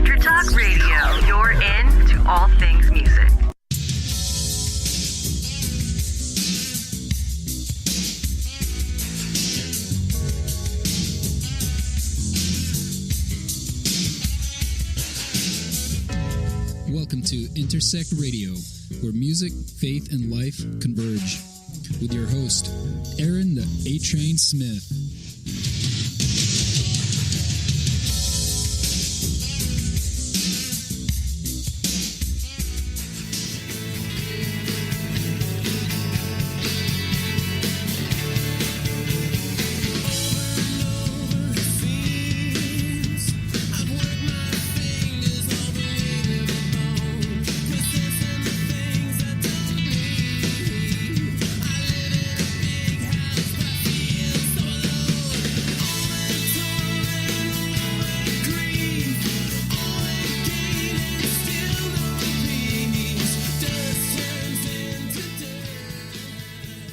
Country Talk Radio. You're in to all things music. Welcome to Intersect Radio, where music, faith, and life converge. With your host, Aaron the A-Train Smith.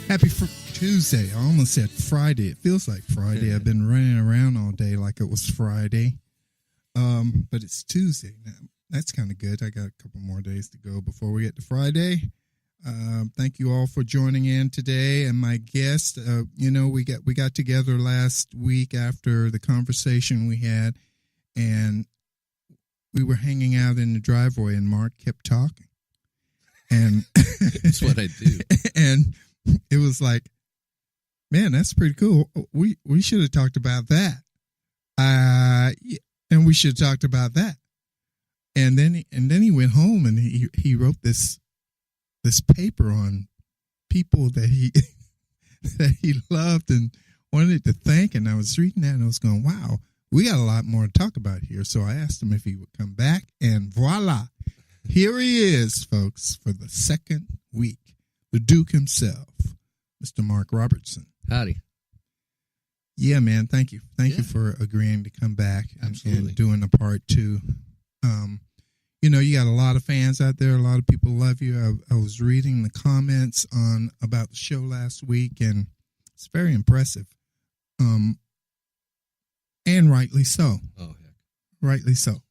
Happy Tuesday. I almost said Friday. It feels like Friday. I've been running around all day like it was Friday. But it's Tuesday now. That's kind of good. I got a couple more days to go before we get to Friday. Thank you all for joining in today. And my guest, we got together last week after the conversation we had, and we were hanging out in the driveway, and Mark kept talking. And that's what I do. And it was like, man, that's pretty cool. We should have talked about that. And we should have talked about that. And then he went home and he wrote this paper on people that he that he loved and wanted to thank. And I was reading that and I was going, wow, we got a lot more to talk about here. So I asked him if he would come back, and voila, here he is, folks, for the second week. The Duke himself, Mr. Mark Robertson. Howdy. Yeah, man. Thank you. Thank you for agreeing to come back and doing a part two. You got a lot of fans out there. A lot of people love you. I was reading the comments about the show last week, and it's very impressive. And rightly so. Oh, heck. Rightly so.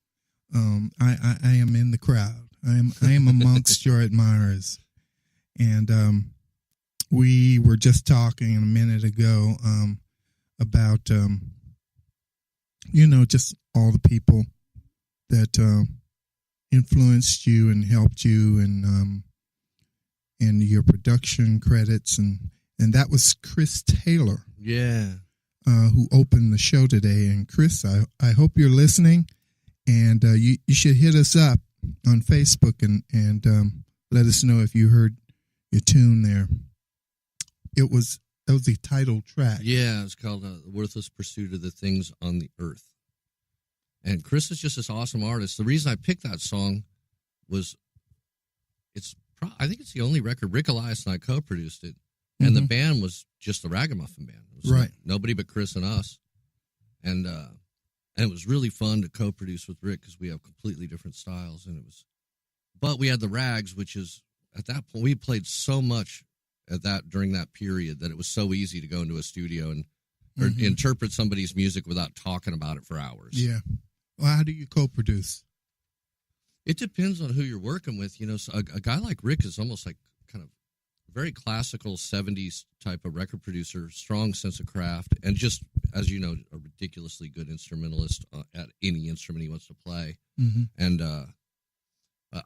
I am in the crowd. I am amongst your admirers. And we were just talking a minute ago about, just all the people that influenced you and helped you, and your production credits. And that was Chris Taylor. Yeah. Who opened the show today. And Chris, I hope you're listening. And you should hit us up on Facebook and let us know if you heard your tune there. That was the title track. Yeah, it's called The Worthless Pursuit of the Things on the Earth. And Chris is just this awesome artist. The reason I picked that song was I think it's the only record Rick Elias and I co-produced it. And the band was just the Ragamuffin band. It was right. Nobody but Chris and us. And it was really fun to co-produce with Rick because we have completely different styles. But we had the Rags, which is, at that point, we played so much during that period that it was so easy to go into a studio and interpret somebody's music without talking about it for hours. Yeah. Well, how do you co-produce? It depends on who you're working with. So a guy like Rick is almost like kind of very classical 70s type of record producer, strong sense of craft, and just, as you know, a ridiculously good instrumentalist at any instrument he wants to play. Mm-hmm. And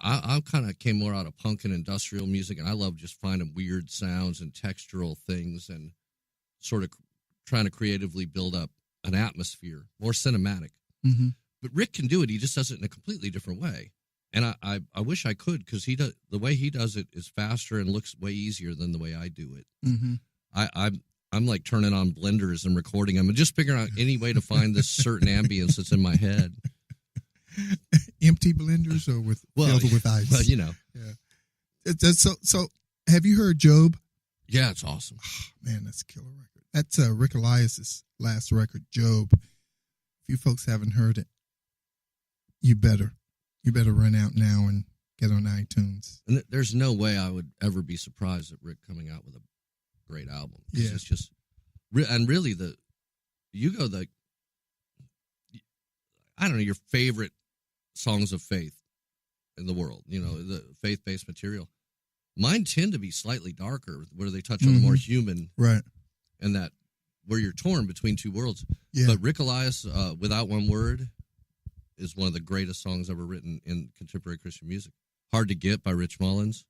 I kind of came more out of punk and industrial music, and I love just finding weird sounds and textural things and sort of trying to creatively build up an atmosphere, more cinematic. Mm-hmm. But Rick can do it. He just does it in a completely different way. And I wish I could, because the way he does it is faster and looks way easier than the way I do it. Mm-hmm. I'm like turning on blenders and recording them and just figuring out any way to find this certain ambience that's in my head. Empty blenders or filled with ice? Well, Yeah. So have you heard Job? Yeah, it's awesome. Oh, man, that's a killer record. That's Rick Elias's last record, Job. If you folks haven't heard it, you better run out now and get on iTunes. And there's no way I would ever be surprised at Rick coming out with a great album. Yeah. It's just, and really I don't know, your favorite songs of faith in the world, the faith-based material. Mine tend to be slightly darker, where they touch on the more human, right, and that where you're torn between two worlds. Yeah. But Rick Elias, Without One Word, is one of the greatest songs ever written in contemporary Christian music. Hard to Get by Rich Mullins,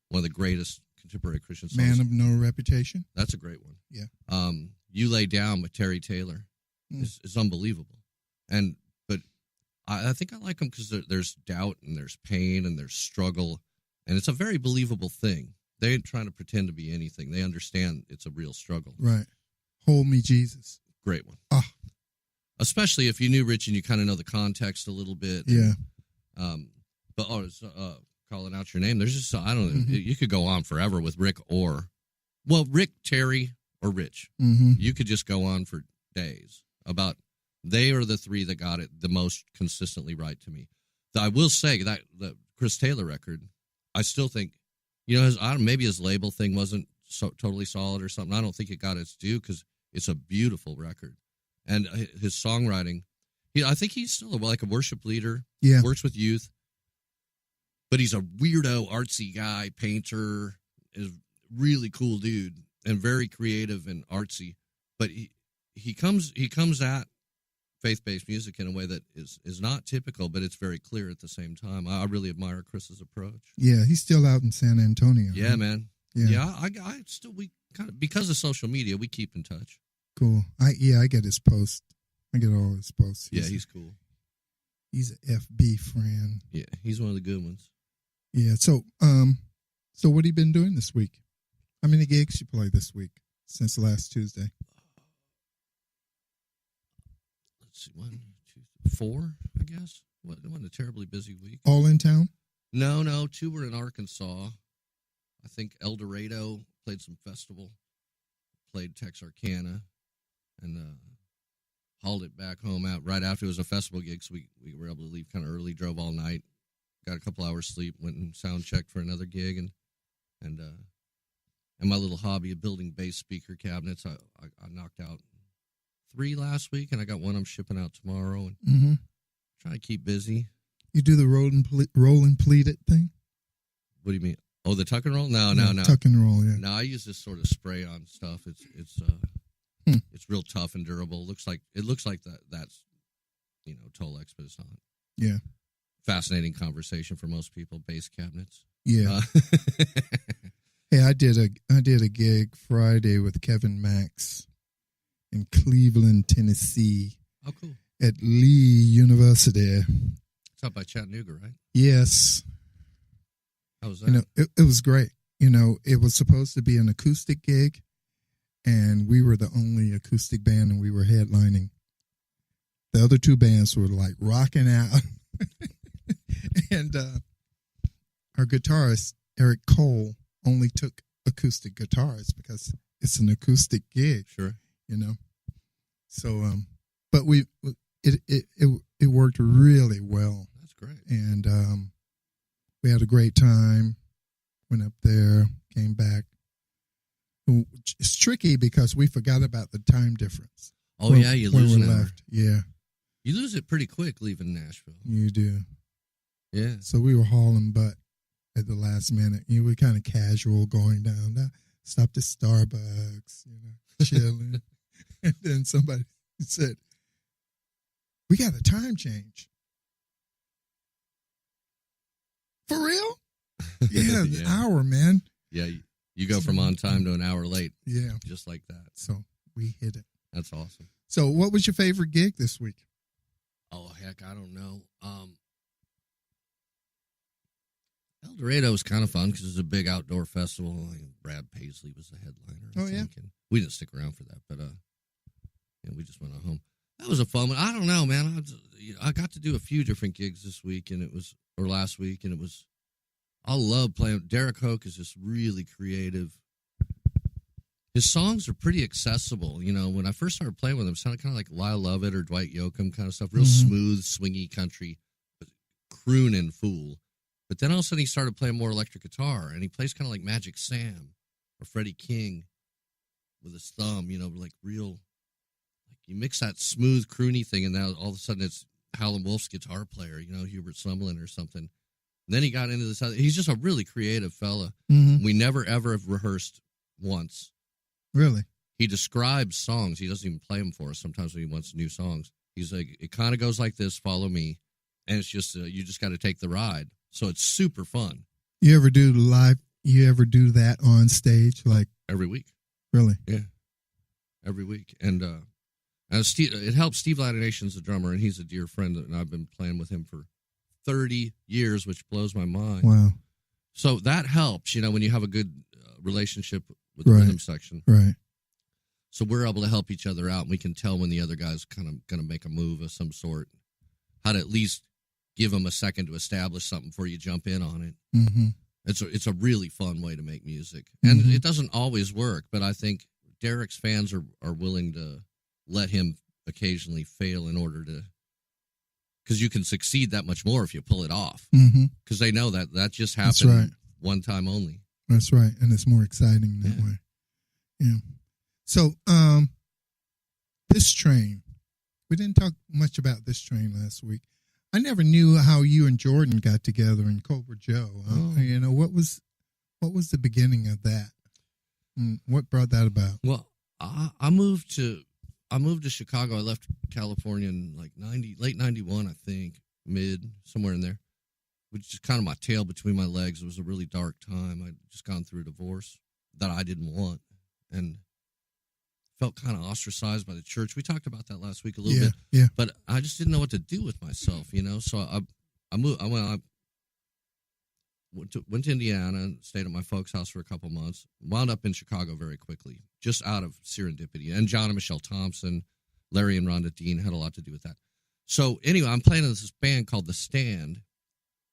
one of the greatest contemporary Christian songs. Man of No Reputation. That's a great one. Yeah. You Lay Down by Terry Taylor is unbelievable. But I think I like them because there's doubt and there's pain and there's struggle, and it's a very believable thing. They ain't trying to pretend to be anything. They understand it's a real struggle. Right. Hold Me, Jesus. Great one. Ah. Especially if you knew Rich and you kind of know the context a little bit. Yeah. But calling out your name, there's just, I don't know, you could go on forever with Rick Rick, Terry, or Rich. Mm-hmm. You could just go on for days about, they are the three that got it the most consistently right to me. I will say that the Chris Taylor record, I still think, maybe his label thing wasn't so totally solid or something. I don't think it got its due because it's a beautiful record. And his songwriting, I think he's still like a worship leader. Yeah. Works with youth. But he's a weirdo, artsy guy, painter, is really cool dude, and very creative and artsy. But he comes at faith-based music in a way that is not typical, but it's very clear at the same time. I really admire Chris's approach. Yeah, he's still out in San Antonio. Yeah, right? man. Yeah. I still, we kind of, because of social media, we keep in touch. Cool. I get his post. I get all his posts. He's cool. He's an FB friend. Yeah, he's one of the good ones. Yeah. So what have you been doing this week? How many gigs you played this week since last Tuesday? Let's see, 1, 2, 4, I guess. It wasn't a terribly busy week. All in town? No, 2 were in Arkansas. I think El Dorado played some festival, played Texarkana, and hauled it back home out right after it was a festival gig, so we were able to leave kind of early, drove all night, got a couple hours sleep, went and sound checked for another gig, and my little hobby of building bass speaker cabinets, I knocked out 3 last week, and I got 1 I'm shipping out tomorrow, and trying to keep busy. You do the roll and pleat it thing? What do you mean? Oh, the tuck and roll? No. Tuck and roll, yeah. No, I use this sort of spray-on stuff. It's real tough and durable. It looks like that's Tolex, but it's not. Yeah. Fascinating conversation for most people. Bass cabinets. Yeah. Hey, I did a gig Friday with Kevin Max in Cleveland, Tennessee. Oh, cool. At Lee University. It's out by Chattanooga, right? Yes. How was that? It was great. It was supposed to be an acoustic gig, and we were the only acoustic band, and we were headlining. The other 2 bands were like rocking out. And our guitarist, Eric Cole, only took acoustic guitars because it's an acoustic gig. Sure. So, but it worked really well. That's great. And we had a great time. Went up there, came back. It's tricky because we forgot about the time difference. Oh, yeah, you lose when an we hour. left. Yeah, You lose it pretty quick leaving Nashville. you do. Yeah. So we were hauling butt at the last minute. We were kind of casual going down. Stopped at Starbucks, chilling. And then somebody said, "We got a time change." For real? Yeah, an hour, man. Yeah, you go from on time to an hour late. Yeah. Just like that. So we hit it. That's awesome. So what was your favorite gig this week? Oh, heck, I don't know. El Dorado was kind of fun because it was a big outdoor festival. Brad Paisley was the headliner. I think. And we didn't stick around for that, but we just went on home. That was a fun one. I don't know, man. I got to do a few different gigs this week, or last week, and I love playing. Derek Hoke is just really creative. His songs are pretty accessible. When I first started playing with him, it sounded kind of like Lyle Lovett or Dwight Yoakam kind of stuff. Real smooth, swingy country, but crooning fool. But then all of a sudden he started playing more electric guitar, and he plays kind of like Magic Sam or Freddie King with his thumb, like real. Like you mix that smooth, croony thing, and now all of a sudden it's Howlin' Wolf's guitar player, Hubert Sumlin or something. And then he got into this other. He's just a really creative fella. Mm-hmm. We never, ever have rehearsed once. Really? He describes songs. He doesn't even play them for us sometimes when he wants new songs. He's like, it kind of goes like this, follow me. And it's just, you just got to take the ride. So it's super fun. You ever do that on stage? Like every week. Really? Yeah. Every week. And Steve, it helps. Steve Latination's a drummer, and he's a dear friend, and I've been playing with him for 30 years, which blows my mind. Wow. So that helps, when you have a good relationship with the rhythm section. Right. So we're able to help each other out, and we can tell when the other guy's kind of going to make a move of some sort, how to at least give him a second to establish something before you jump in on it. Mm-hmm. It's a really fun way to make music. And it doesn't always work, but I think Derek's fans are willing to let him occasionally fail in order to, because you can succeed that much more if you pull it off. Because they know that just happened one time only. That's right. And it's more exciting that way. Yeah. So, this train, we didn't talk much about this train last week. I never knew how you and Jordan got together in Cobra Joe. What was the beginning of that? And what brought that about? Well, I moved to Chicago. I left California in like late 91, I think, somewhere in there, which is kind of my tail between my legs. It was a really dark time. I'd just gone through a divorce that I didn't want, and felt kind of ostracized by the church. We talked about that last week a little bit, but I just didn't know what to do with myself, So I moved. I went to Indiana and stayed at my folks' house for a couple months. Wound up in Chicago very quickly, just out of serendipity. And John and Michelle Thompson, Larry and Rhonda Dean had a lot to do with that. So anyway, I'm playing in this band called The Stand.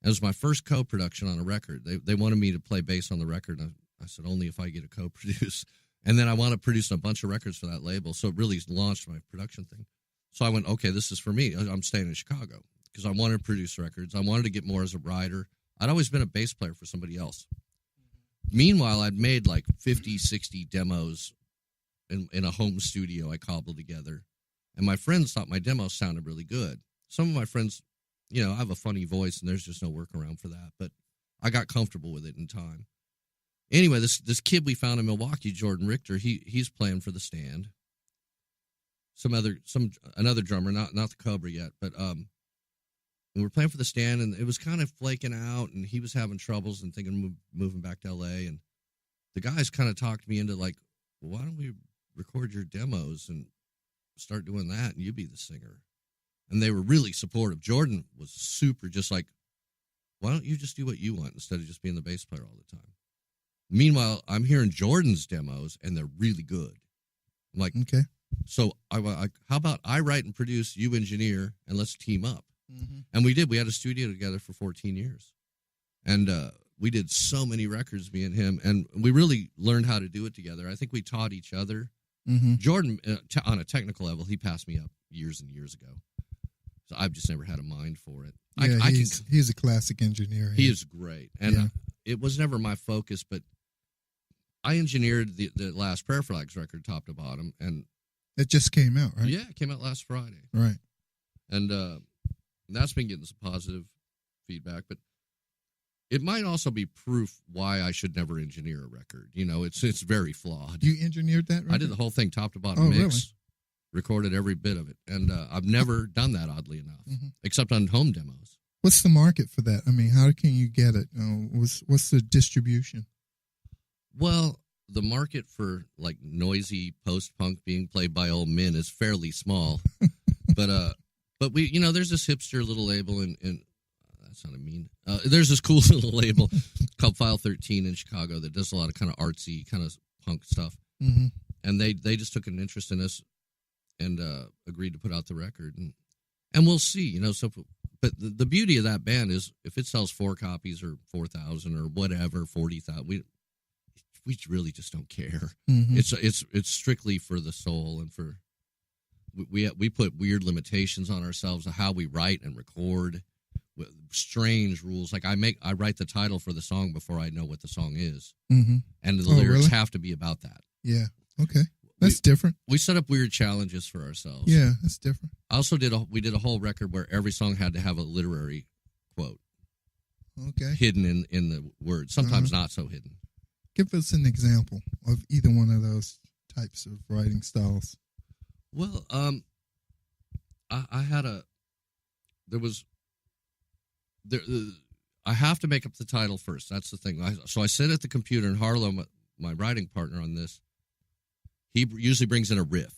It was my first co-production on a record. They wanted me to play bass on the record. And I said, only if I get a co-produce. And then I wound up producing a bunch of records for that label. So it really launched my production thing. So I went, okay, this is for me. I'm staying in Chicago because I wanted to produce records. I wanted to get more as a writer. I'd always been a bass player for somebody else. Meanwhile, I'd made like 50, 60 demos in a home studio I cobbled together. And my friends thought my demos sounded really good. Some of my friends, I have a funny voice and there's just no workaround for that. But I got comfortable with it in time. Anyway, this kid we found in Milwaukee, Jordan Richter, he's playing for The Stand. Another drummer, not the Cobra yet, but we were playing for The Stand, and it was kind of flaking out, and he was having troubles and thinking of moving back to L.A., and the guys kind of talked me into like, well, why don't we record your demos and start doing that, and you be the singer? And they were really supportive. Jordan was super just like, why don't you just do what you want instead of just being the bass player all the time? Meanwhile, I'm hearing Jordan's demos, and they're really good. I'm like, okay. So how about I write and produce, you engineer, and let's team up. And we did. We had a studio together for 14 years. And we did so many records, me and him, and we really learned how to do it together. I think we taught each other. Jordan, on a technical level, he passed me up years and years ago. So I've just never had a mind for it. Yeah, he's a classic engineer. He is great. And it was never my focus, but I engineered the last Prayer Flags record top to bottom. And it just came out, right? Yeah, it came out last Friday. Right. And that's been getting some positive feedback, but it might also be proof why I should never engineer a record. It's very flawed. You engineered that record? I did the whole thing top to bottom mix, really? Recorded every bit of it, and I've never done that, oddly enough, except on home demos. What's the market for that? I mean, how can you get it? What's the distribution? Well, the market for like noisy post-punk being played by old men is fairly small, but we, there's this hipster little label in that sounded mean. There's this cool little label called File 13 in Chicago that does a lot of kind of artsy, kind of punk stuff. And they just took an interest in us and agreed to put out the record, and we'll see, So, but the beauty of that band is if it sells 4 copies or 4,000 or whatever, 40,000, we really just don't care. It's strictly for the soul, and for we put weird limitations on ourselves of how we write and record, with strange rules. Like I write the title for the song before I know what the song is, and the lyrics have to be about that. Yeah. Okay. That's different. We set up weird challenges for ourselves. Yeah, that's different. I also we did a whole record where every song had to have a literary quote. Okay. Hidden in the words, sometimes not so hidden. Give us an example of either one of those types of writing styles. Well, I had I have to make up the title first. That's the thing. So I sit at the computer, and Harlow, my writing partner on this, he usually brings in a riff.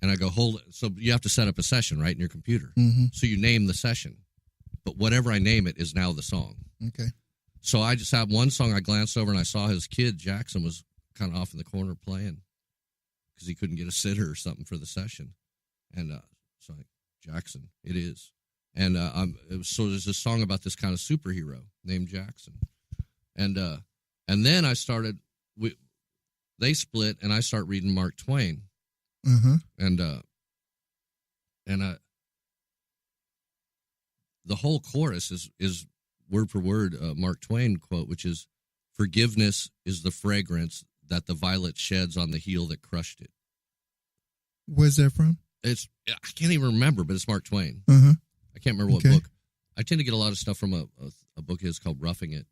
And I go, hold it. So you have to set up a session, right, in your computer. Mm-hmm. So you name the session. But whatever I name it is now the song. Okay. So I just had one song I glanced over, and I saw his kid, Jackson, was kind of off in the corner playing because he couldn't get a sitter or something for the session. And so Jackson, it is. And so there's this song about this kind of superhero named Jackson. And then I started, they split, and I start reading Mark Twain. Uh-huh. And the whole chorus is word for word Mark Twain quote, which is, "Forgiveness is the fragrance that the violet sheds on the heel that crushed it." Where's that from? I can't even remember, but it's Mark Twain. Uh-huh. I can't remember what book. I tend to get a lot of stuff from a book of his called Roughing It.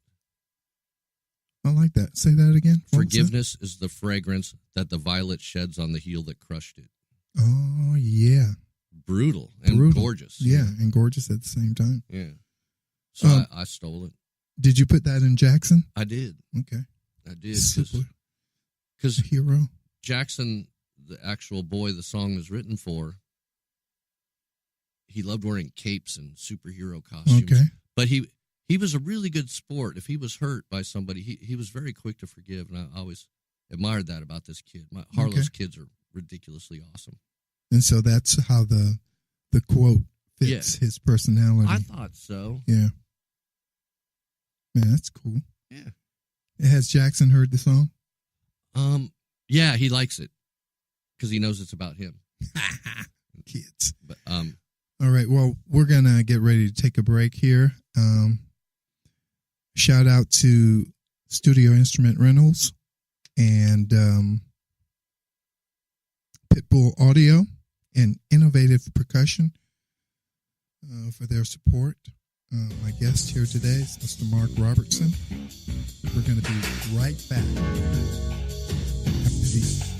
I like that. Say that again. Forgiveness is the fragrance that the violet sheds on the heel that crushed it. Oh, yeah. Brutal and gorgeous. Yeah, and gorgeous at the same time. Yeah. So I stole it. Did you put that in Jackson? I did. Okay. I did. Because hero. Jackson, the actual boy the song is written for, he loved wearing capes and superhero costumes. Okay. But he was a really good sport. If he was hurt by somebody, he was very quick to forgive, and I always admired that about this kid. Harlow's kids are ridiculously awesome. And so that's how the quote fits his personality. I thought so. Yeah. Man, that's cool. Yeah. Has Jackson heard the song? Yeah, he likes it because he knows it's about him. Kids. But all right. Well, we're gonna get ready to take a break here. Shout out to Studio Instrument Rentals and Pitbull Audio and Innovative Percussion for their support. My guest here today is Mr. Mark Robertson. We're going to be right back after these.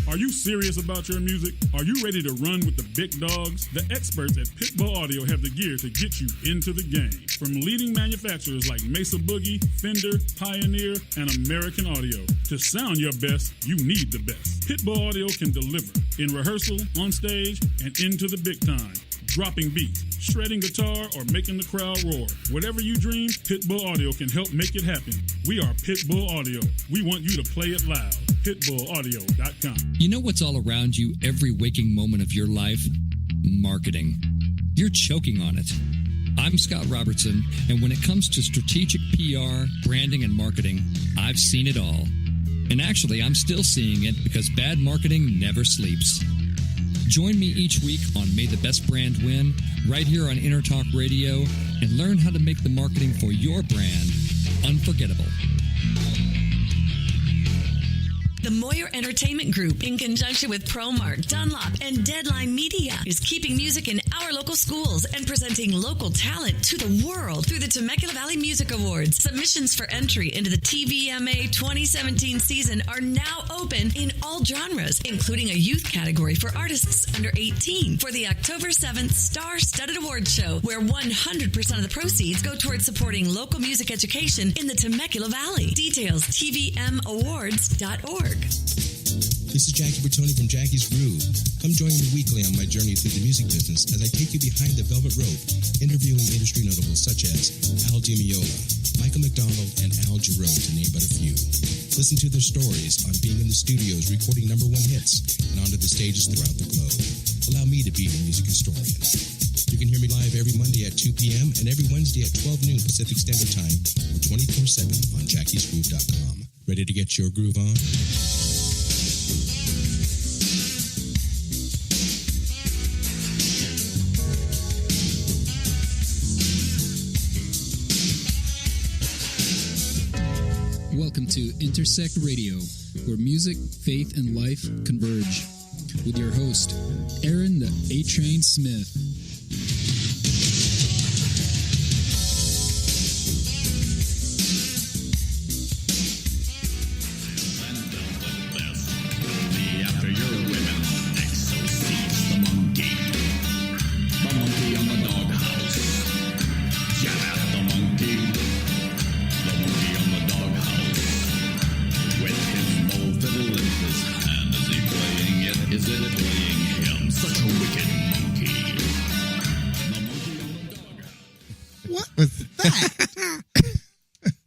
Are you serious about your music? Are you ready to run with the big dogs? The experts at Pitbull Audio have the gear to get you into the game. From leading manufacturers like Mesa Boogie, Fender, Pioneer, and American Audio. To sound your best, you need the best. Pitbull Audio can deliver in rehearsal, on stage, and into the big time. Dropping beats, shredding guitar, or making the crowd roar. Whatever you dream, Pitbull Audio can help make it happen. We are Pitbull Audio. We want you to play it loud. PitbullAudio.com. You know what's all around you every waking moment of your life? Marketing. You're choking on it. I'm Scott Robertson, and when it comes to strategic PR, branding, and marketing, I've seen it all. And actually, I'm still seeing it because bad marketing never sleeps. Join me each week on May the Best Brand Win, right here on Intertalk Radio, and learn how to make the marketing for your brand unforgettable. The Moyer Entertainment Group, in conjunction with ProMart, Dunlop, and Deadline Media, is keeping music in our local schools and presenting local talent to the world through the Temecula Valley Music Awards. Submissions for entry into the TVMA 2017 season are now open in all genres, including a youth category for artists under 18 for the October 7th Star-Studded Awards Show, where 100% of the proceeds go towards supporting local music education in the Temecula Valley. Details, tvmawards.org. This is Jackie Bertoni from Jackie's Groove. Come join me weekly on my journey through the music business as I take you behind the velvet rope, interviewing industry notables such as Al DiMeola, Michael McDonald, and Al Jarreau, to name but a few. Listen to their stories on being in the studios recording #1 hits and onto the stages throughout the globe. Allow me to be your music historian. You can hear me live every Monday at 2 p.m. and every Wednesday at 12 noon Pacific Standard Time or 24/7 on jackiesgroove.com. Ready to get your groove on? Welcome to Intersect Radio, where music, faith, and life converge. With your host, Aaron the A-Train Smith.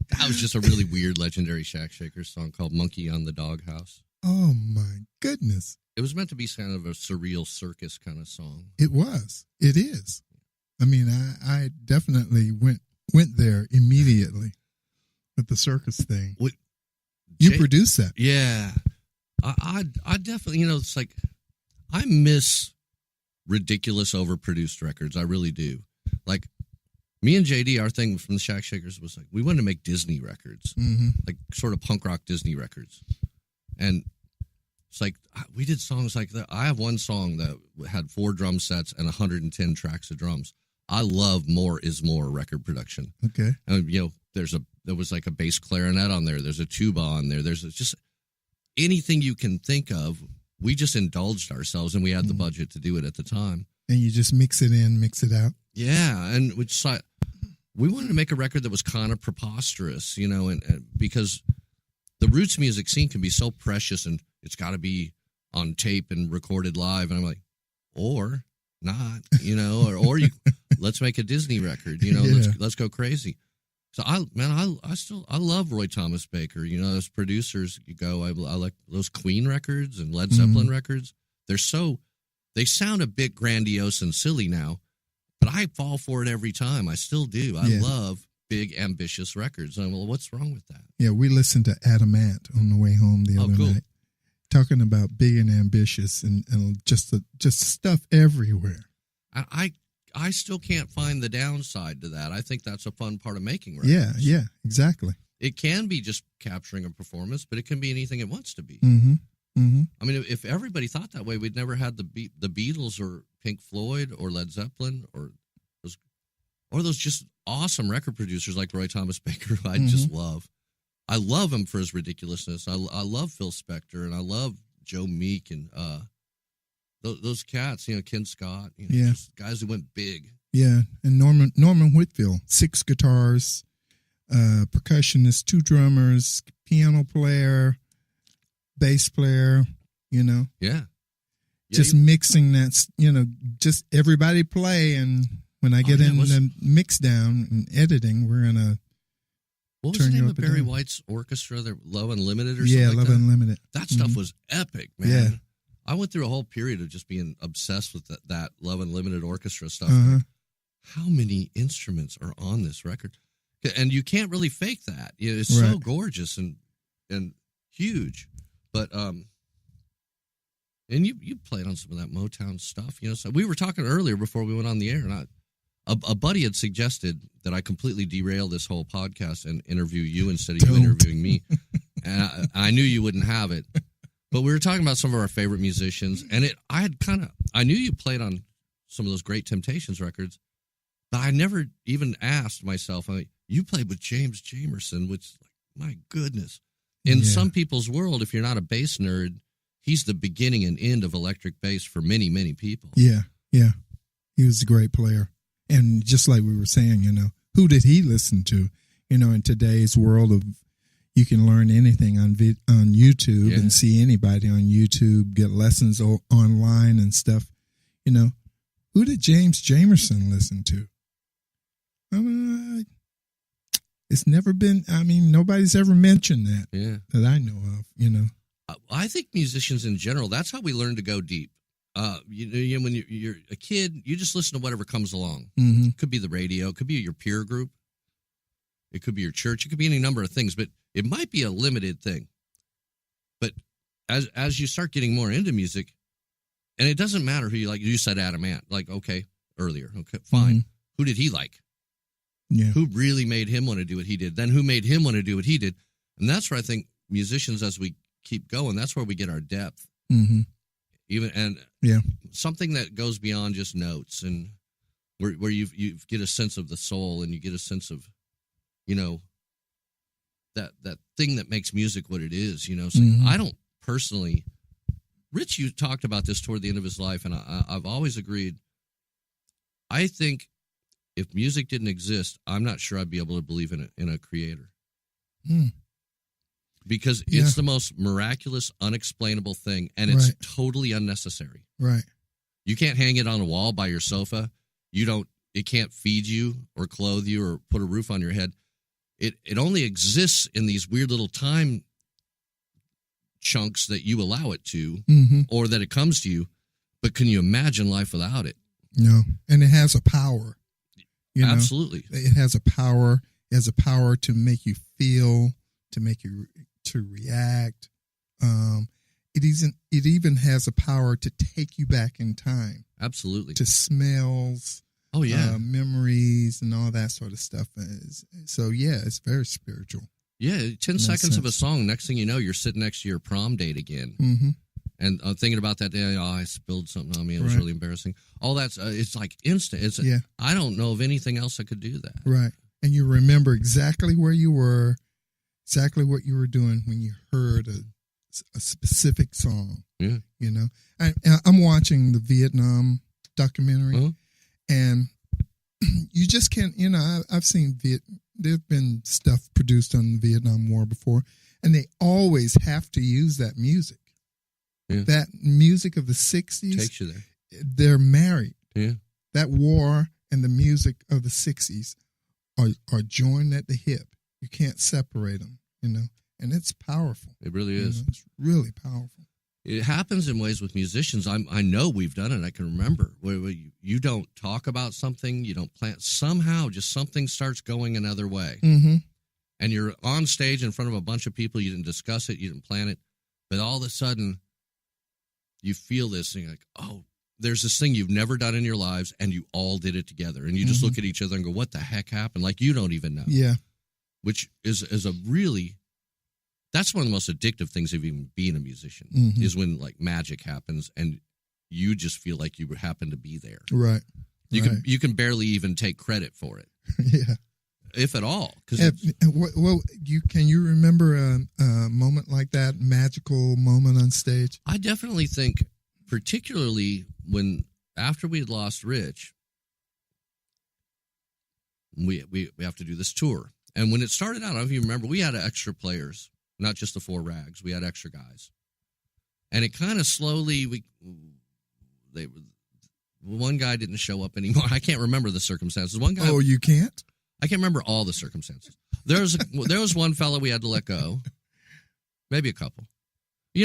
That was just a really weird Legendary Shack Shakers song called Monkey on the Doghouse. Oh, my goodness. It was meant to be kind of a surreal circus kind of song. It was. It is. I mean, I definitely went there immediately with the circus thing. You produced that. Yeah. I definitely, it's like, I miss ridiculous overproduced records. I really do. Like, me and JD, our thing from the Shack Shakers was like, we wanted to make Disney records, like sort of punk rock Disney records. And it's like, we did songs like that. I have one song that had 4 drum sets and 110 tracks of drums. I love More is More record production. Okay. And, there was like a bass clarinet on there. There's a tuba on there. There's just anything you can think of. We just indulged ourselves, and we had the budget to do it at the time. And you just mix it in, mix it out. Yeah, and we wanted to make a record that was kind of preposterous, and because the roots music scene can be so precious, and it's got to be on tape and recorded live. And I'm like, or not, or you, let's make a Disney record, let's go crazy. So I love Roy Thomas Baker. As producers, I like those Queen records and Led Zeppelin records. They sound a bit grandiose and silly now, but I fall for it every time. I still do. I love big, ambitious records. And I'm, well, what's wrong with that? Yeah, we listened to Adam Ant on the way home the other night, talking about big and ambitious and just stuff everywhere. I still can't find the downside to that. I think that's a fun part of making records. Yeah, exactly. It can be just capturing a performance, but it can be anything it wants to be. Mm-hmm. I mean, if everybody thought that way, we'd never had the Beatles or Pink Floyd or Led Zeppelin or those just awesome record producers like Roy Thomas Baker, who I just love. I love him for his ridiculousness. I love Phil Spector, and I love Joe Meek and those cats, Ken Scott, just guys who went big. Yeah, and Norman Whitfield, 6 guitars, percussionist, 2 drummers, piano player, bass player, Yeah. Just mixing that, just everybody play. And when I get in the mix down and editing, we're going to What was the name of Barry White's orchestra? Love Unlimited or something like that? Yeah, Love Unlimited. That stuff was epic, man. Yeah. I went through a whole period of just being obsessed with that Love Unlimited orchestra stuff. How many instruments are on this record? And you can't really fake that. It's so gorgeous and huge. But and you played on some of that Motown stuff, So we were talking earlier before we went on the air, and a buddy had suggested that I completely derail this whole podcast and interview you instead of you interviewing me. And I knew you wouldn't have it. But we were talking about some of our favorite musicians, and I knew you played on some of those Great Temptations records, but I never even asked myself, you played with James Jamerson, which, my goodness. In some people's world, if you're not a bass nerd, he's the beginning and end of electric bass for many, many people. Yeah. He was a great player. And just like we were saying, who did he listen to? In today's world of, you can learn anything on YouTube and see anybody on YouTube, get lessons online and stuff. Who did James Jamerson listen to? It's never been, nobody's ever mentioned that that I know of, I think musicians in general, that's how we learn to go deep. When you're a kid, you just listen to whatever comes along. Mm-hmm. Could be the radio, could be your peer group. It could be your church. It could be any number of things, but it might be a limited thing. But as you start getting more into music, and it doesn't matter who you like. You said Adam Ant, like, okay, earlier. Okay, fine. Mhm. Who did he like? Yeah. Who really made him want to do what he did? Then who made him want to do what he did? And that's where I think musicians, as we keep going, that's where we get our depth. Mm-hmm. Yeah, something that goes beyond just notes, and where you get a sense of the soul, and you get a sense of, that thing that makes music what it is. So I don't personally. Rich, you talked about this toward the end of his life, and I've always agreed. I think if music didn't exist, I'm not sure I'd be able to believe in a creator. Because it's the most miraculous, unexplainable thing, and it's totally unnecessary. Right. You can't hang it on a wall by your sofa. It can't feed you or clothe you or put a roof on your head. It only exists in these weird little time chunks that you allow it to, or that it comes to you. But can you imagine life without it? No. And it has a power. Absolutely. It has a power. It has a power to make you feel, to make you to react. It even has a power to take you back in time. Absolutely. To smells. Oh, yeah. Memories and all that sort of stuff. So, yeah, it's very spiritual. Yeah, 10 seconds of a song. Next thing you know, you're sitting next to your prom date again. Mm-hmm. And I'm thinking about that day. Oh, I spilled something on me. It was really embarrassing. All that's, it's like instant. I don't know of anything else that could do that. Right. And you remember exactly where you were, exactly what you were doing when you heard a specific song. Yeah. I'm watching the Vietnam documentary, and you just can't, I've seen there's been stuff produced on the Vietnam War before, and they always have to use that music. Yeah. That music of the 60s. Takes you there. They're married. Yeah. That war and the music of the 60s are joined at the hip. You can't separate them, and it's powerful. It really is. It's really powerful. It happens in ways with musicians. I know we've done it. I can remember where you don't talk about something, you don't plan. Somehow, just something starts going another way. Mm-hmm. And you're on stage in front of a bunch of people. You didn't discuss it. You didn't plan it. But all of a sudden, you feel this thing like, oh, there's this thing you've never done in your lives, and you all did it together. And you just look at each other and go, what the heck happened? Like, you don't even know. Yeah. Which is a really... That's one of the most addictive things of even being a musician, is when like magic happens and you just feel like you happen to be there. Right. You can barely even take credit for it. Yeah. If at all. Can you remember a moment like that, magical moment on stage? I definitely think, particularly after we had lost Rich, we have to do this tour. And when it started out, I don't know if you remember, we had extra players. Not just the 4 rags. We had extra guys. And it kind of slowly, one guy didn't show up anymore. I can't remember the circumstances. One guy. Oh, you can't? I can't remember all the circumstances. There was one fellow we had to let go. Maybe a couple.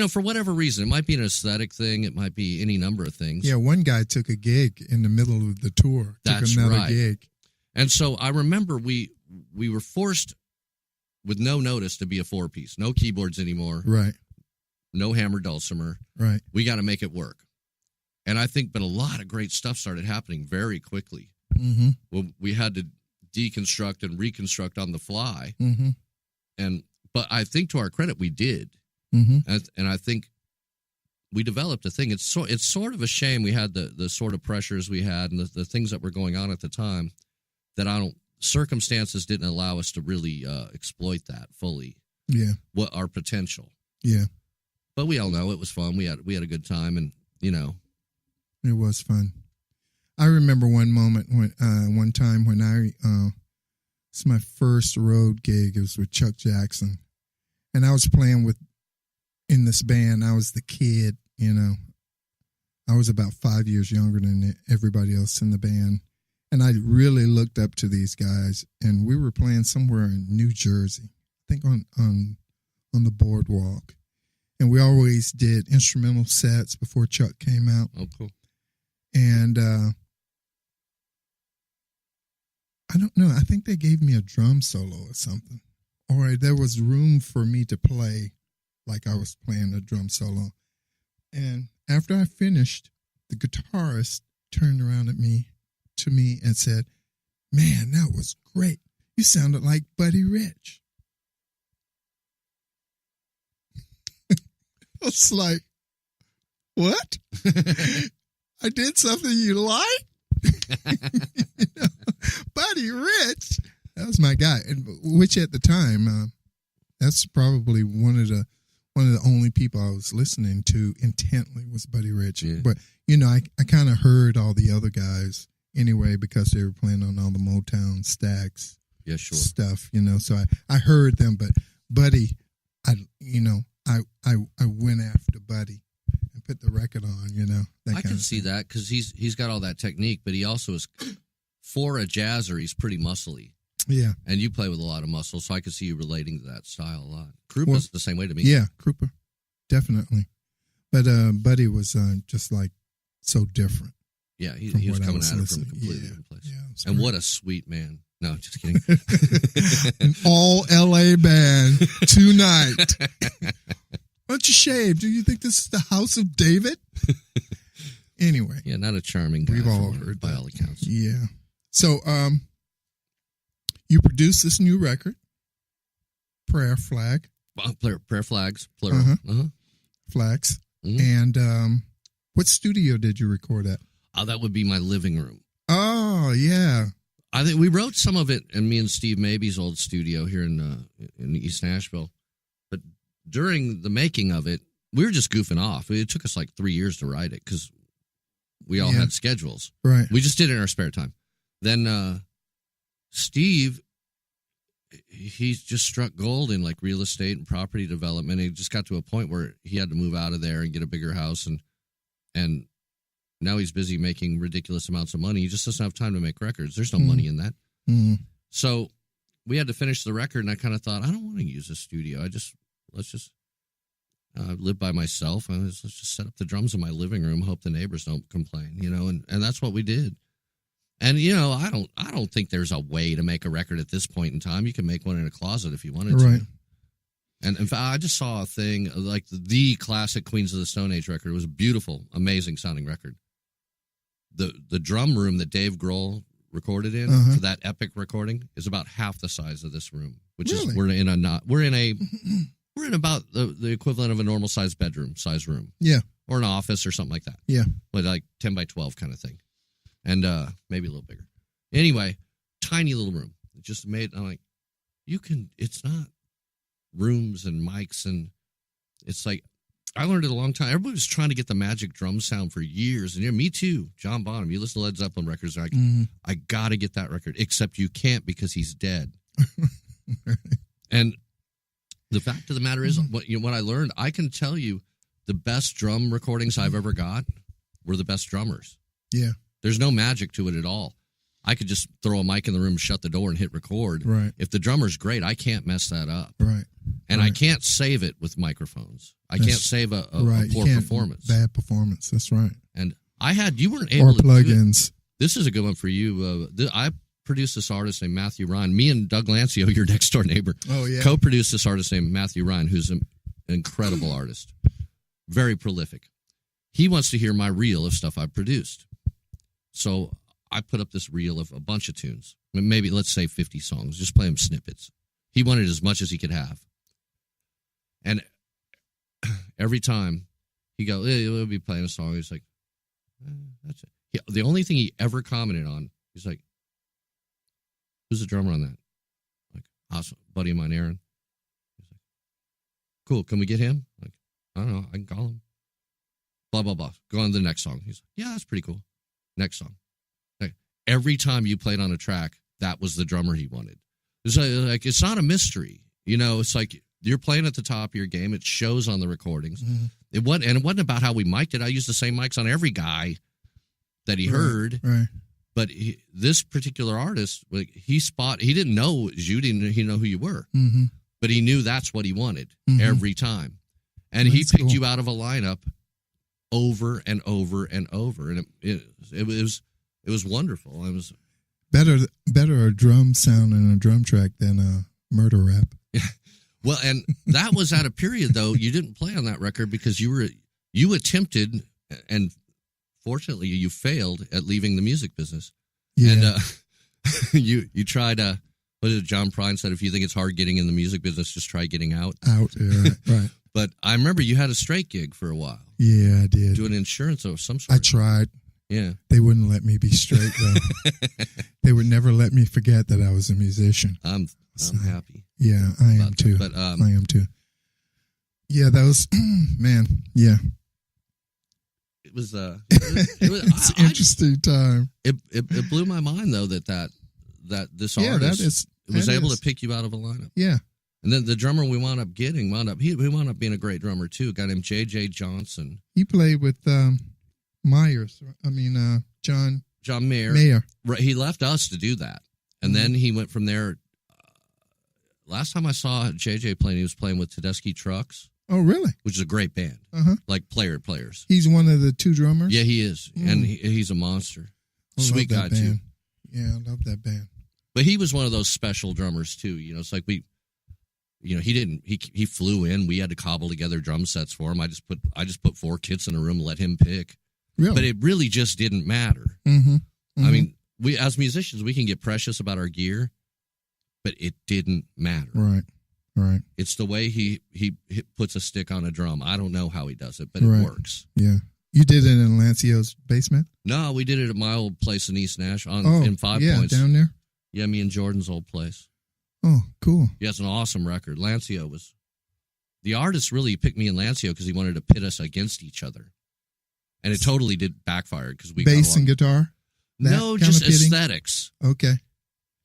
For whatever reason. It might be an aesthetic thing. It might be any number of things. Yeah, one guy took a gig in the middle of the tour. That's took another right. gig. And so I remember we were forced with no notice to be a 4-piece. No keyboards anymore. Right. No hammer dulcimer. Right. We got to make it work. And I think, but a lot of great stuff started happening very quickly. Mm-hmm. Well, we had to deconstruct and reconstruct on the fly. Mm-hmm. But I think to our credit, we did. Mm-hmm. And I think we developed a thing. It's sort of a shame we had the sort of pressures we had and the things that were going on at the time that circumstances didn't allow us to really exploit that fully. Yeah. What our potential. Yeah. But we all know it was fun. We had a good time, and it was fun. I remember one time when it's my first road gig. It was with Chuck Jackson, and I was playing in this band. I was the kid, I was about 5 years younger than everybody else in the band. And I really looked up to these guys, and we were playing somewhere in New Jersey, I think on the boardwalk. And we always did instrumental sets before Chuck came out. Oh, cool. And I don't know. I think they gave me a drum solo or something. Or there was room for me to play like I was playing a drum solo. And after I finished, the guitarist turned around to me and said, "Man, that was great. You sounded like Buddy Rich." I was like, "What? I did something you like?" You know, Buddy Rich, that was my guy, and which at the time, that's probably one of the only people I was listening to intently was Buddy Rich. Yeah. But you know, I kind of heard all the other guys anyway because they were playing on all the Motown Stax stuff. You know, so I heard them, but Buddy, I went after Buddy and put the record on. You know, I can see that because he's got all that technique, but he also is, for a jazzer, he's pretty muscly. Yeah. And you play with a lot of muscle, so I can see you relating to that style a lot. Krupa's the same way to me. Yeah, Krupa, definitely. But Buddy was just like so different. Yeah, he was coming at it from a completely different place. Yeah, and what a sweet man. No, just kidding. An all LA band tonight. Why don't you shave? Do you think this is the house of David? Anyway. Yeah, not a charming guy. We've all heard by that. all accounts. Yeah. So, you produced this new record, Prayer Flag. Prayer Flags, plural. Flags. Mm-hmm. And what studio did you record at? That would be my living room. Oh, yeah. I think we wrote some of it in me and Steve Maybe's old studio here in East Nashville. But during the making of it, we were just goofing off. It took us like 3 years to write it because we all had schedules. Right. We just did it in our spare time. Then Steve, he's just struck gold in like real estate and property development. He just got to a point where he had to move out of there and get a bigger house, and now he's busy making ridiculous amounts of money. He just doesn't have time to make records. There's no money in that. So we had to finish the record, and I kind of thought, I don't want to use a studio. Let's just live by myself. Let's just set up the drums in my living room, hope the neighbors don't complain, you know, and that's what we did. And, you know, I don't think there's a way to make a record at this point in time. You can make one in a closet if you wanted to. Right. And in fact, I just saw a thing like the classic Queens of the Stone Age record. It was a beautiful, amazing sounding record. The drum room that Dave Grohl recorded in for that epic recording is about half the size of this room, which is we're in about the equivalent of a normal sized bedroom size room. Yeah. Or an office or something like that. Yeah. But like 10 by 12 kind of thing. And maybe a little bigger. Anyway, tiny little room. It just made, I'm like, it's not rooms and mics, and it's like, I learned it a long time. Everybody was trying to get the magic drum sound for years. And me too, John Bonham. You listen to Led Zeppelin records, they're like, I got to get that record. Except you can't because he's dead. And the fact of the matter is, what I learned, I can tell you the best drum recordings I've ever got were the best drummers. Yeah. There's no magic to it at all. I could just throw a mic in the room, shut the door, and hit record. Right. If the drummer's great, I can't mess that up. Right. And I can't save it with microphones. I can't save a poor performance. Bad performance. That's right. And you weren't able to plugins. This is a good one for you. I produced this artist named Matthew Ryan. Me and Doug Lancio, your next door neighbor, co-produced this artist named Matthew Ryan, who's an incredible artist, very prolific. He wants to hear my reel of stuff I've produced. So I put up this reel of a bunch of tunes, maybe let's say 50 songs, just play them snippets. He wanted as much as he could have. And every time he'll be playing a song, he's like, that's it. The only thing he ever commented on, he's like, who's the drummer on that? Like, awesome, buddy of mine, Aaron. He's like, cool, can we get him? Like, I don't know, I can call him. Blah, blah, blah. Go on to the next song. He's like, yeah, that's pretty cool. Next song. Like, every time you played on a track, that was the drummer he wanted. It's like it's not a mystery. You know, it's like you're playing at the top of your game. It shows on the recordings. It wasn't about how we mic'd it. I used the same mics on every guy that he heard. Right. But this particular artist, like, he didn't know it was you. He didn't know who you were. But he knew that's what he wanted every time. And he picked you out of a lineup over and over and over. And it was wonderful. Better a drum sound in a drum track than a murder rap. Well, and that was at a period, though, you didn't play on that record because you attempted, and fortunately you failed at leaving the music business. Yeah. And you tried, what did John Prine said, if you think it's hard getting in the music business, just try getting out. Out, yeah, right. But I remember you had a straight gig for a while. Yeah, I did. Doing insurance of some sort. I tried. Yeah. They wouldn't let me be straight, though. They would never let me forget that I was a musician. I'm happy. Yeah, I am too. But, I am too. Yeah, that was, man, yeah. It was it's an interesting time. It blew my mind, though, that this artist was able to pick you out of a lineup. Yeah. And then the drummer we wound up getting he wound up being a great drummer too. A guy named J.J. Johnson. He played with John Mayer. Right, he left us to do that, and then he went from there. Last time I saw J.J. playing, he was playing with Tedeschi Trucks. Oh, really? Which is a great band, like players. He's one of the two drummers. Yeah, he is, and he's a monster. Sweet guy too. Yeah, I love that band. But he was one of those special drummers too. You know, it's like he flew in. We had to cobble together drum sets for him. I just put 4 kits in a room and let him pick. Really? But it really just didn't matter. I mean, we as musicians, we can get precious about our gear, but it didn't matter. Right. It's the way he puts a stick on a drum. I don't know how he does it, but it works. Yeah. You did it in Lancio's basement? No, we did it at my old place in East Nashville in 5 Points. Down there? Yeah, me and Jordan's old place. Oh, cool. Yeah, it's an awesome record. Lancio was... The artist really picked me and Lancio because he wanted to pit us against each other. And it totally did backfire because we Bass and guitar? No, just aesthetics. Okay.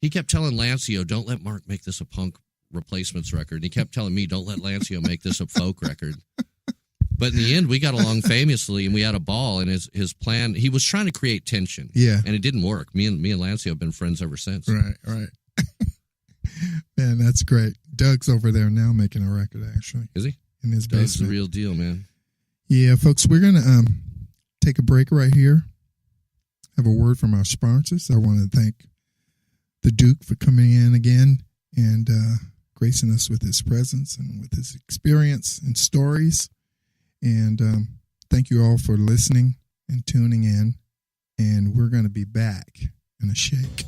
He kept telling Lancio, don't let Mark make this a punk replacements record. And he kept telling me, don't let Lancio make this a folk record. But in the end, we got along famously, and we had a ball. And his plan, he was trying to create tension. Yeah. And it didn't work. Me and Lancio have been friends ever since. Right. Man, that's great. Doug's over there now making a record, actually. Is he? In his Doug's basement. the real deal, man. Yeah, folks, we're going to take a break right here. Have a word from our sponsors. I want to thank the Duke for coming in again and gracing us with his presence and with his experience and stories. And thank you all for listening and tuning in. And we're going to be back in a shake.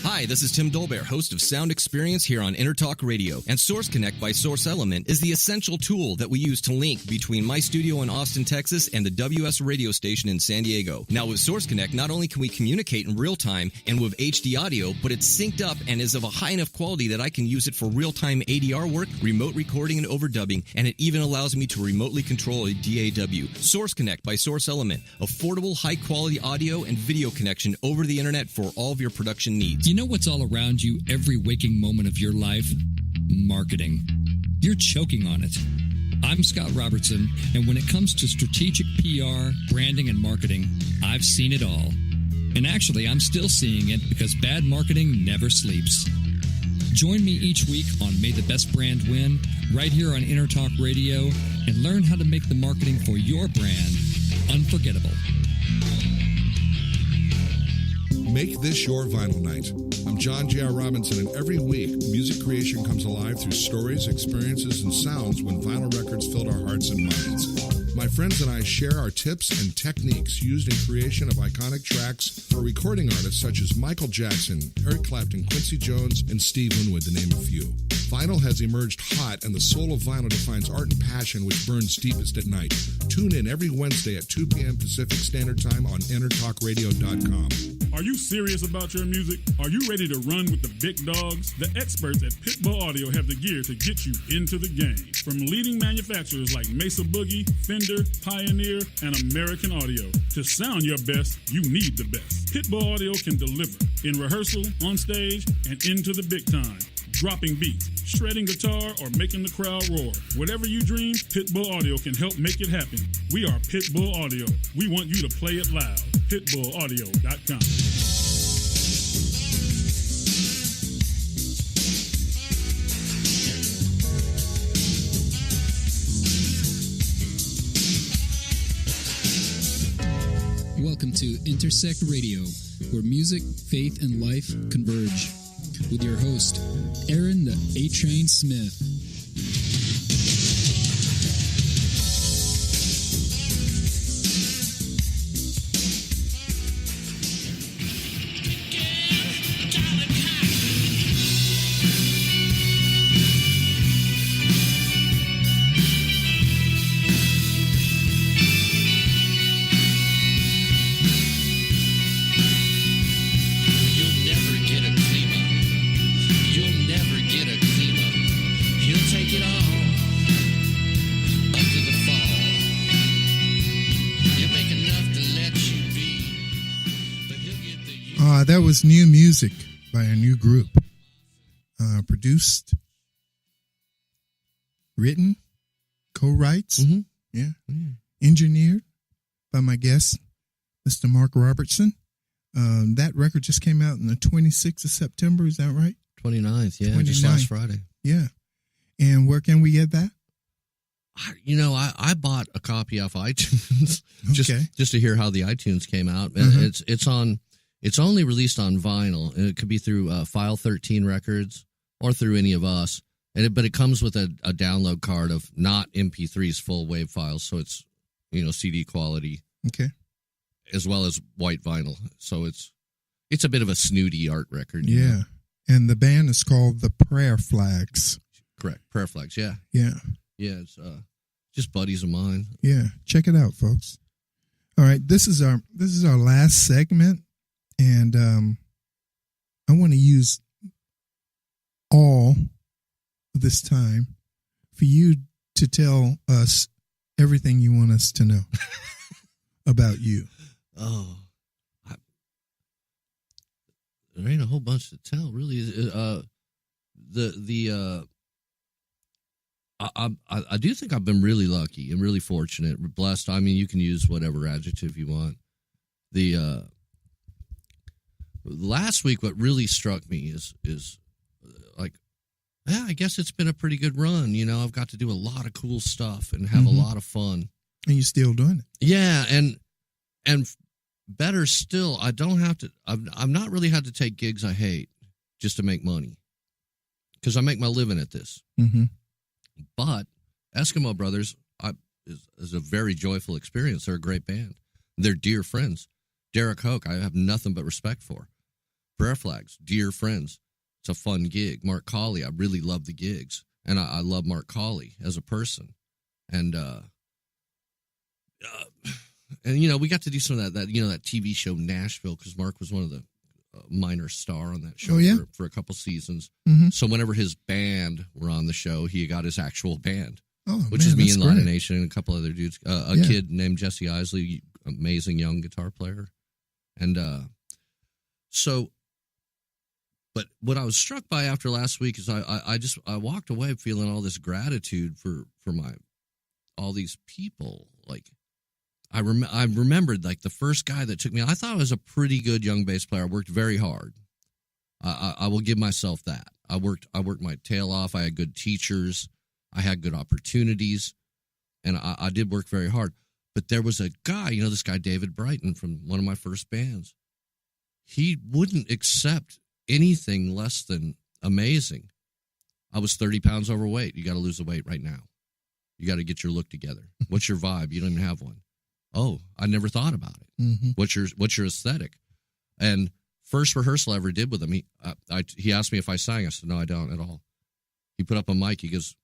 Hi, this is Tim Dolbear, host of Sound Experience here on InterTalk Radio. And Source Connect by Source Element is the essential tool that we use to link between my studio in Austin, Texas and the WS radio station in San Diego. Now with Source Connect, not only can we communicate in real time and with HD audio, but it's synced up and is of a high enough quality that I can use it for real-time ADR work, remote recording and overdubbing, and it even allows me to remotely control a DAW. Source Connect by Source Element. Affordable, high-quality audio and video connection over the internet for all of your production needs. You know what's all around you every waking moment of your life? Marketing. You're choking on it. I'm Scott Robertson, and when it comes to strategic PR, branding, and marketing, I've seen it all. And actually, I'm still seeing it because bad marketing never sleeps. Join me each week on May the Best Brand Win, right here on InterTalk Radio, and learn how to make the marketing for your brand unforgettable. Make this your vinyl night. I'm John J.R. Robinson, and every week, music creation comes alive through stories, experiences, and sounds when vinyl records filled our hearts and minds. My friends and I share our tips and techniques used in creation of iconic tracks for recording artists such as Michael Jackson, Eric Clapton, Quincy Jones, and Steve Winwood, to name a few. Vinyl has emerged hot, and the soul of vinyl defines art and passion which burns deepest at night. Tune in every Wednesday at 2 p.m. Pacific Standard Time on EnterTalkRadio.com. Are you serious about your music? Are you ready to run with the big dogs? The experts at Pitbull Audio have the gear to get you into the game. From leading manufacturers like Mesa Boogie, Fender, Pioneer, and American Audio. To sound your best, you need the best. Pitbull Audio can deliver in rehearsal, on stage, and into the big time. dropping beats, shredding guitar, or making the crowd roar. Whatever you dream, Pitbull Audio can help make it happen. We are Pitbull Audio. We want you to play it loud. PitbullAudio.com. Welcome to Intersect Radio, where music, faith, and life converge. With your host, Aaron the A-Train Smith. That was new music by a new group. Produced, written, co-writes, engineered by my guest, Mr. Mark Robertson. That record just came out on the 26th of September, is that right? 29th, yeah, 29th. just last Friday. Yeah. And where can we get that? I bought a copy off iTunes just to hear how the iTunes came out. It's only released on vinyl, and it could be through File 13 Records or through any of us. But it comes with a download card of not MP3s, full wave files, so it's CD quality, as well as white vinyl. So it's a bit of a snooty art record. Yeah, and the band is called the Prayer Flags. Correct, Prayer Flags. Yeah, yeah. It's just buddies of mine. Yeah, check it out, folks. All right, this is our last segment. And I want to use all this time for you to tell us everything you want us to know about you. Oh, there ain't a whole bunch to tell, really. I do think I've been really lucky and really fortunate, blessed. I mean, you can use whatever adjective you want. Last week, what really struck me is I guess it's been a pretty good run. I've got to do a lot of cool stuff and have a lot of fun. And you're still doing it. Yeah, and better still, I don't have to. I've not really had to take gigs I hate just to make money, because I make my living at this. Mm-hmm. But Eskimo Brothers is a very joyful experience. They're a great band. They're dear friends. Derek Hoke, I have nothing but respect for. Prayer Flags, dear friends. It's a fun gig. Mark Colley, I really love the gigs. And I love Mark Colley as a person. And we got to do some of that TV show Nashville, because Mark was one of the minor star on that show for a couple seasons. Mm-hmm. So whenever his band were on the show, he got his actual band, which man, is me and great. Lion Nation and a couple other dudes. Kid named Jesse Isley, amazing young guitar player. And but what I was struck by after last week is I walked away feeling all this gratitude for all these people. Like I remembered like the first guy that took me. I thought I was a pretty good young bass player. I worked very hard. I will give myself that. I worked my tail off. I had good teachers. I had good opportunities, and I did work very hard. But there was a guy, this guy David Brighton from one of my first bands. He wouldn't accept anything less than amazing. I was 30 pounds overweight. You got to lose the weight right now. You got to get your look together. What's your vibe? You don't even have one. Oh, I never thought about it. Mm-hmm. What's your aesthetic? And first rehearsal I ever did with him, he asked me if I sang. I said, no, I don't at all. He put up a mic. He goes,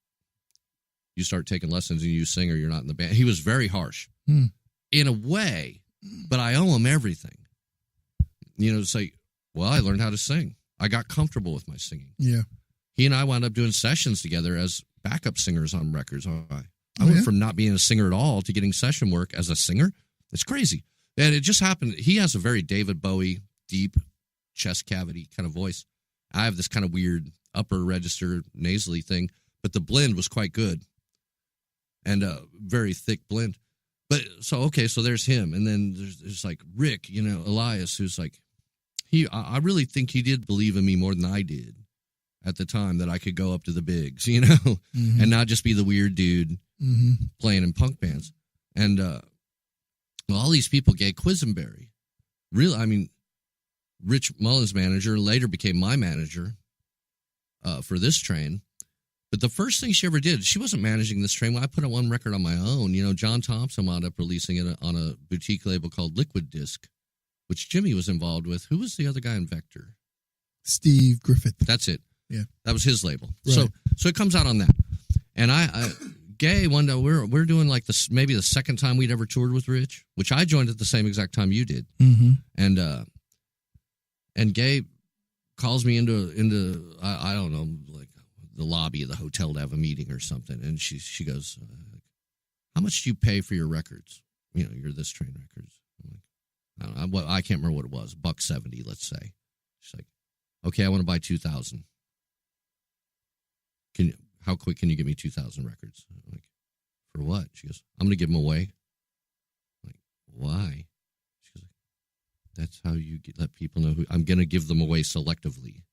you start taking lessons and you sing or you're not in the band. He was very harsh in a way, but I owe him everything. It's like, well, I learned how to sing. I got comfortable with my singing. Yeah. He and I wound up doing sessions together as backup singers on records. I went from not being a singer at all to getting session work as a singer. It's crazy. And it just happened. He has a very David Bowie, deep chest cavity kind of voice. I have this kind of weird upper register nasally thing, but the blend was quite good and a very thick blend. But so there's him, and then there's like Rick, Elias, who's like I really think he did believe in me more than I did at the time, that I could go up to the bigs, and not just be the weird dude playing in punk bands. And all these people, Gay Quisenberry, Rich Mullins' manager, later became my manager for this train. But the first thing she ever did, she wasn't managing this train. I put out one record on my own. John Thompson wound up releasing it on a boutique label called Liquid Disc, which Jimmy was involved with. Who was the other guy in Vector? Steve Griffith. That's it. Yeah. That was his label. Right. So it comes out on that. And Gay, one day, we're doing like this, maybe the second time we'd ever toured with Rich, which I joined at the same exact time you did. Mm-hmm. And Gay calls me into I don't know, like the lobby of the hotel to have a meeting or something. And she goes, how much do you pay for your records? Your This Train records. I'm like, I don't know. I can't remember what it was. $1.70, let's say. She's like, okay, I want to buy 2,000. How quick can you give me 2,000 records? I'm like, for what? She goes, I'm going to give them away. I'm like, why? She goes, that's how you let people know I'm going to give them away selectively.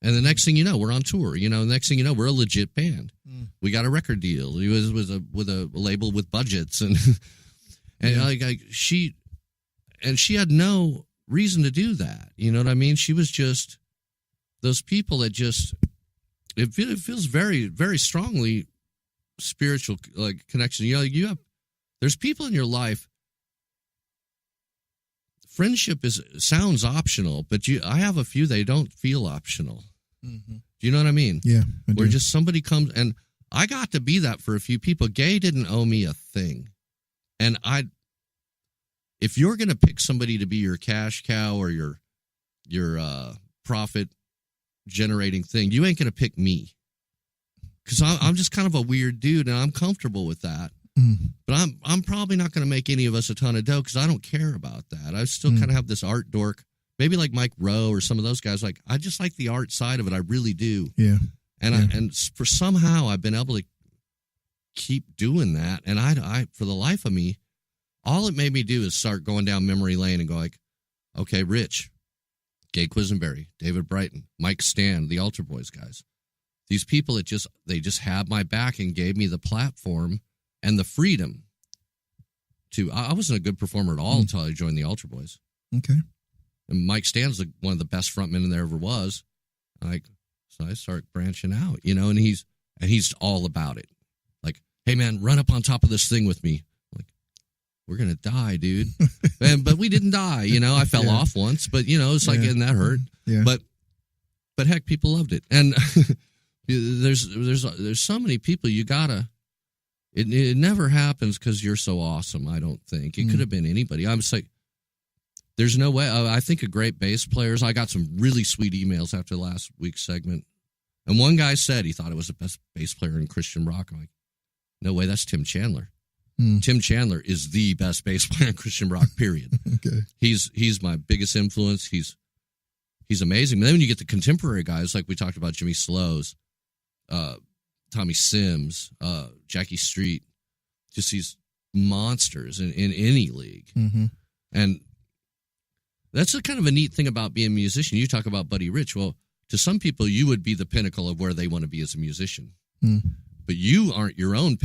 And the next thing you know, we're on tour. The next thing you know, we're a legit band. We got a record deal. It was with a label with budgets, and she had no reason to do that. You know what I mean? She was just those people that just it feels very, very strongly spiritual connection. There's people in your life. Friendship sounds optional, but I have a few they don't feel optional. Mm-hmm. Do you know what I mean? Yeah. Where just somebody comes, and I got to be that for a few people. Gay didn't owe me a thing. And if you're going to pick somebody to be your cash cow or your profit generating thing, you ain't going to pick me. Because I'm just kind of a weird dude, and I'm comfortable with that. But I'm probably not going to make any of us a ton of dough because I don't care about that. I still kind of have this art dork. Maybe like Mike Rowe or some of those guys. Like, I just like the art side of it. I really do. Yeah. And for somehow I've been able to keep doing that. And I for the life of me, all it made me do is start going down memory lane and go like, okay, Rich, Gay Quisenberry, David Brighton, Mike Stan, the Altar Boys guys. These people they just had my back and gave me the platform and the freedom to. I wasn't a good performer at all until I joined the Altar Boys. Okay. And Mike Stan's one of the best frontmen there ever was. So I start branching out, and he's all about it. Like, hey man, run up on top of this thing with me. Like, we're gonna die, dude. But we didn't die, I fell off once, but it's like, and that hurt. Yeah. But heck, people loved it. And there's so many people you gotta. It never happens because you're so awesome. I don't think it could have been anybody. I'm just like, there's no way. I think of great bass players. I got some really sweet emails after last week's segment, and one guy said he thought it was the best bass player in Christian rock. I'm like, no way, that's Tim Chandler. Tim Chandler is the best bass player in Christian rock. Period. Okay. He's my biggest influence. He's amazing. But then when you get the contemporary guys, like we talked about, Jimmy Slows, Tommy Sims, Jackie Street, just these monsters in any league. Mm-hmm. And that's kind of a neat thing about being a musician. You talk about Buddy Rich. Well, to some people, you would be the pinnacle of where they want to be as a musician. But you aren't your own,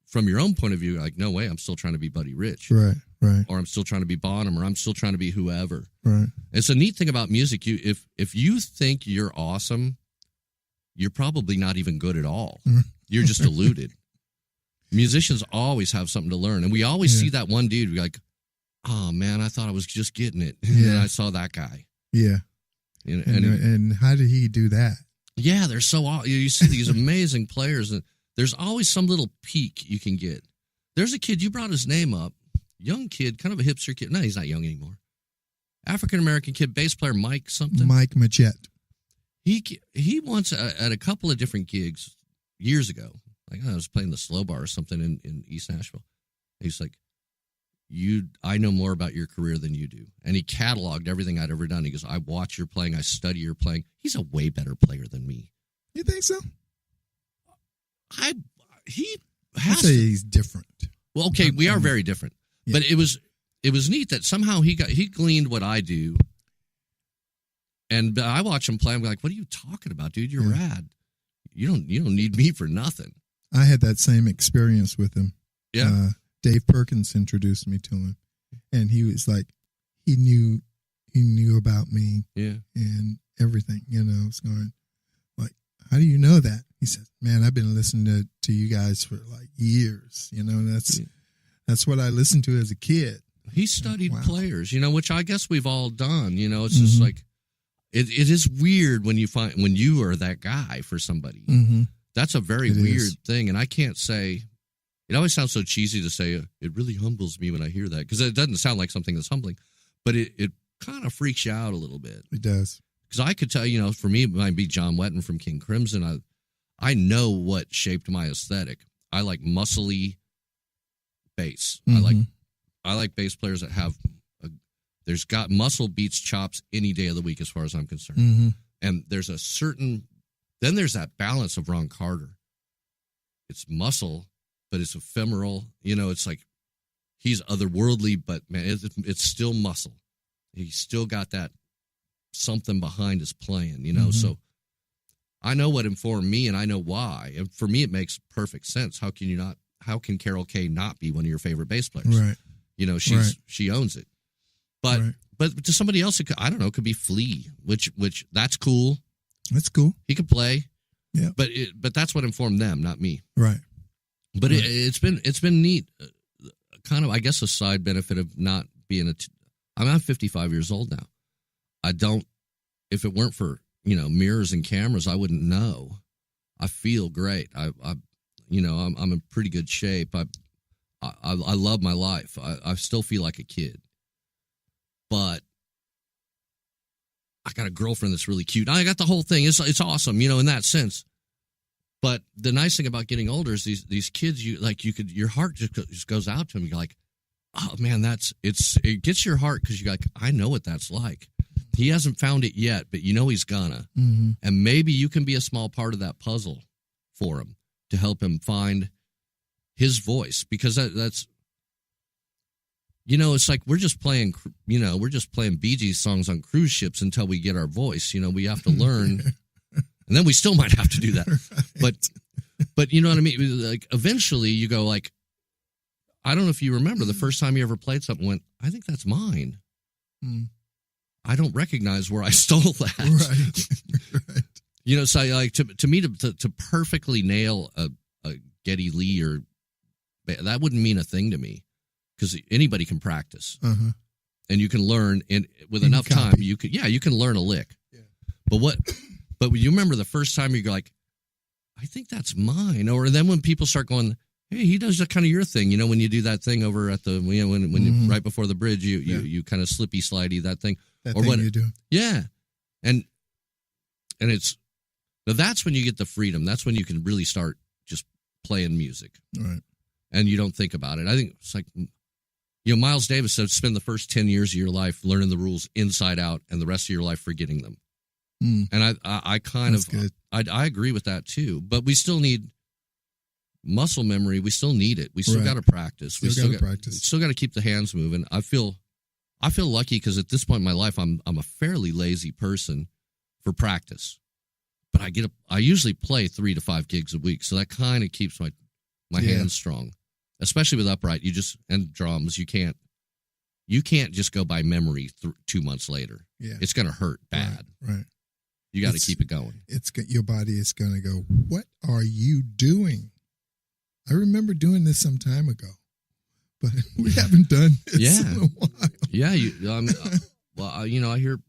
from your own point of view, like, no way, I'm still trying to be Buddy Rich. Right. Or I'm still trying to be Bonham, or I'm still trying to be whoever. Right. It's a neat thing about music. If you think you're awesome, you're probably not even good at all. You're just deluded. Musicians always have something to learn. And we always see that one dude, we're like, oh man, I thought I was just getting it. And then I saw that guy. Yeah. And how did he do that? Yeah, they're you see these amazing players, and there's always some little peak you can get. There's a kid, you brought his name up, young kid, kind of a hipster kid. No, he's not young anymore. African-American kid, bass player, Mike something. Mike Majette. He once, at a couple of different gigs years ago, like I was playing the Slow Bar or something in East Nashville. He's like, I know more about your career than you do. And he cataloged everything I'd ever done. He goes, I watch your playing. I study your playing. He's a way better player than me. You think so? He I'd has say to. he's different. Well, okay, we are very different. Yeah. But it was neat that somehow he gleaned what I do. And I watch him play. I'm like, what are you talking about, dude? You're rad. You don't need me for nothing. I had that same experience with him. Yeah. Dave Perkins introduced me to him, and he was like, he knew about me, and everything. Was going like, how do you know that? He said, man, I've been listening to you guys for like years. That's what I listened to as a kid. He studied players, which I guess we've all done. It's just like it is weird when you are that guy for somebody. Mm-hmm. That's a very weird thing, and I can't say. It always sounds so cheesy to say it really humbles me when I hear that, because it doesn't sound like something that's humbling, but it kind of freaks you out a little bit. It does. Because I could tell, for me, it might be John Wetton from King Crimson. I know what shaped my aesthetic. I like muscly bass. Mm-hmm. I like bass players that have there's got muscle beats chops any day of the week, as far as I'm concerned. Mm-hmm. And there's then there's that balance of Ron Carter. It's muscle, but it's ephemeral. It's like he's otherworldly, but man, it's still muscle. He's still got that something behind his playing, Mm-hmm. So I know what informed me, and I know why. And for me, it makes perfect sense. How can Carol Kay not be one of your favorite bass players? Right. She owns it. But but to somebody else, it could be Flea, which that's cool. That's cool. He could play. Yeah. But that's what informed them, not me. Right. But it's been neat. Kind of, I guess, a side benefit of not being I'm 55 years old now. If it weren't for, mirrors and cameras, I wouldn't know. I feel great. I'm in pretty good shape. I love my life. I still feel like a kid. But I got a girlfriend that's really cute. I got the whole thing. It's awesome, in that sense. But the nice thing about getting older is these kids, your heart just goes out to them. You're like, oh man, it gets your heart, because you're like, I know what that's like. He hasn't found it yet, but he's gonna. Mm-hmm. And maybe you can be a small part of that puzzle for him to help him find his voice, because that's. It's like we're just playing Bee Gees songs on cruise ships until we get our voice. We have to learn, and then we still might have to do that. Right. But you know what I mean? Like eventually you go like, I don't know if you remember the first time you ever played something, went, I think that's mine. Mm. I don't recognize where I stole that. Right. So like to me to perfectly nail a Geddy Lee that wouldn't mean a thing to me. Because anybody can practice, and you can learn. And with enough time, you can learn a lick. Yeah. But you remember the first time you're like, I think that's mine. Or then when people start going, hey, he does that kind of your thing. When you do that thing over at the when you, right before the bridge, you kind of slippy slidey that thing. That thing you do. Yeah, and it's that's when you get the freedom. That's when you can really start just playing music. Right. And you don't think about it. I think it's like. Miles Davis said, spend the first 10 years of your life learning the rules inside out and the rest of your life forgetting them. Mm. And I kind That's of, good. I agree with that too, but we still need muscle memory. We still need it. We still Right. got to practice. We Still gotta practice. Still got to keep the hands moving. I feel lucky because at this point in my life, I'm a fairly lazy person for practice, but I usually play 3 to 5 gigs a week. So that kind of keeps my hands strong. Especially with upright, and drums, you can't just go by memory 2 months later. Yeah. It's going to hurt bad. Right. You got to keep it going. Your body is going to go, what are you doing? I remember doing this some time ago, but we haven't done this in a while. Yeah. I hear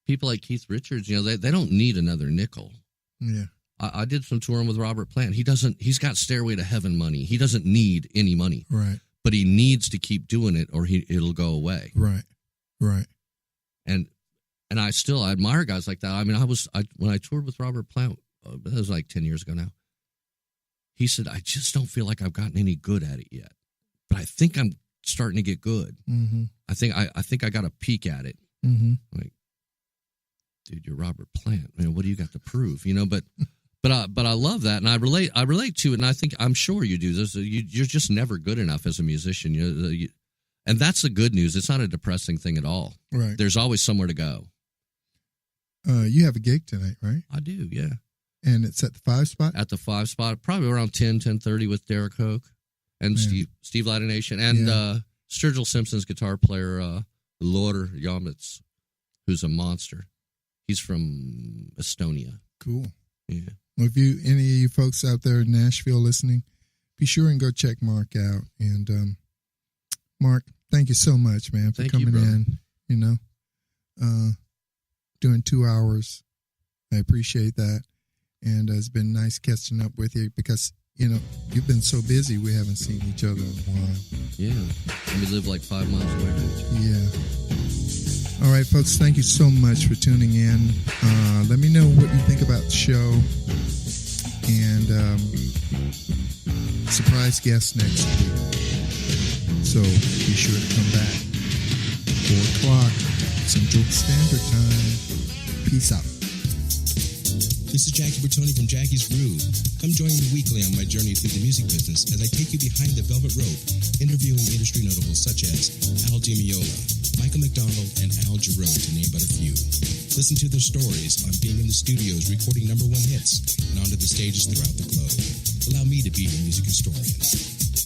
people like Keith Richards, they don't need another nickel. Yeah. I did some touring with Robert Plant. He's got Stairway to Heaven money. He doesn't need any money. Right. But he needs to keep doing it or it'll go away. Right. Right. And I admire guys like that. I mean, when I toured with Robert Plant, that was like 10 years ago now. He said, I just don't feel like I've gotten any good at it yet. But I think I'm starting to get good. Mm-hmm. I think I got a peek at it. Mm-hmm. Like, dude, you're Robert Plant. Man, what do you got to prove? You know, but I love that, and I relate to it, and I'm sure you do. You're just never good enough as a musician. And that's the good news. It's not a depressing thing at all. Right. There's always somewhere to go. You have a gig tonight, right? I do, yeah. And it's at the 5 spot? At the 5 spot, probably around 10:30 with Derek Hoke and Steve Latination and Sturgill Simpson's guitar player, Lord Yamitz, who's a monster. He's from Estonia. Cool. Yeah. Well, if any of you folks out there in Nashville listening, be sure and go check Mark out. And Mark, thank you so much, man, for coming in. You know, doing 2 hours. I appreciate that. And it's been nice catching up with you because, you know, you've been so busy we haven't seen each other in a while. Yeah. And we live like 5 miles away. Yeah. All right, folks, thank you so much for tuning in. Let me know what you think about the show. And surprise guest next week. So be sure to come back. 4 o'clock Central Standard Time. Peace out. This is Jackie Bertoni from Jackie's Groove. Come join me weekly on my journey through the music business as I take you behind the velvet rope, interviewing industry notables such as Al Di Meola, Michael McDonald, and Al Jarreau, to name but a few. Listen to their stories on being in the studios recording #1 hits and onto the stages throughout the globe. Allow me to be your music historian.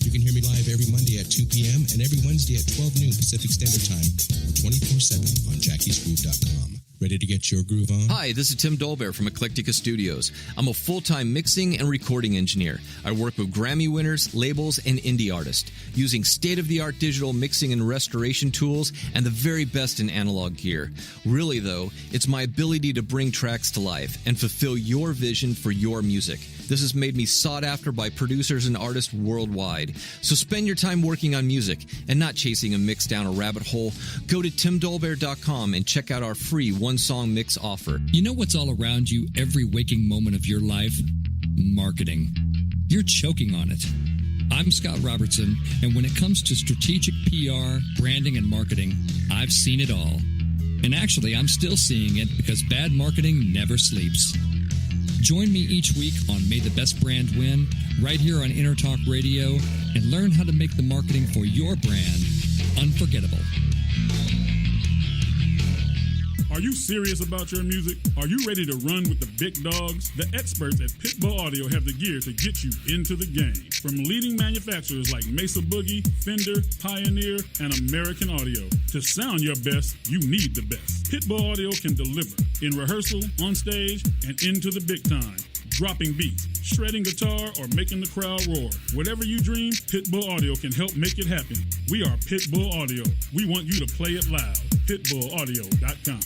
You can hear me live every Monday at 2 p.m. and every Wednesday at 12 noon Pacific Standard Time or 24/7 on jackiesgroove.com. Ready to get your groove on? Hi, this is Tim Dolbear from Eclectica Studios. I'm a full-time mixing and recording engineer. I work with Grammy winners, labels, and indie artists, using state-of-the-art digital mixing and restoration tools and the very best in analog gear. Really, though, it's my ability to bring tracks to life and fulfill your vision for your music. This has made me sought after by producers and artists worldwide. So spend your time working on music and not chasing a mix down a rabbit hole. Go to timdolbear.com and check out our free one-song mix offer. You know what's all around you every waking moment of your life? Marketing. You're choking on it. I'm Scott Robertson, and when it comes to strategic PR, branding, and marketing, I've seen it all. And actually, I'm still seeing it because bad marketing never sleeps. Join me each week on May the Best Brand Win, right here on Intertalk Radio, and learn how to make the marketing for your brand unforgettable. Are you serious about your music? Are you ready to run with the big dogs? The experts at Pitbull Audio have the gear to get you into the game. From leading manufacturers like Mesa Boogie, Fender, Pioneer, and American Audio. To sound your best, you need the best. Pitbull Audio can deliver in rehearsal, on stage, and into the big time. Dropping beats, shredding guitar, or making the crowd roar. Whatever you dream, Pitbull Audio can help make it happen. We are Pitbull Audio. We want you to play it loud. Pitbullaudio.com.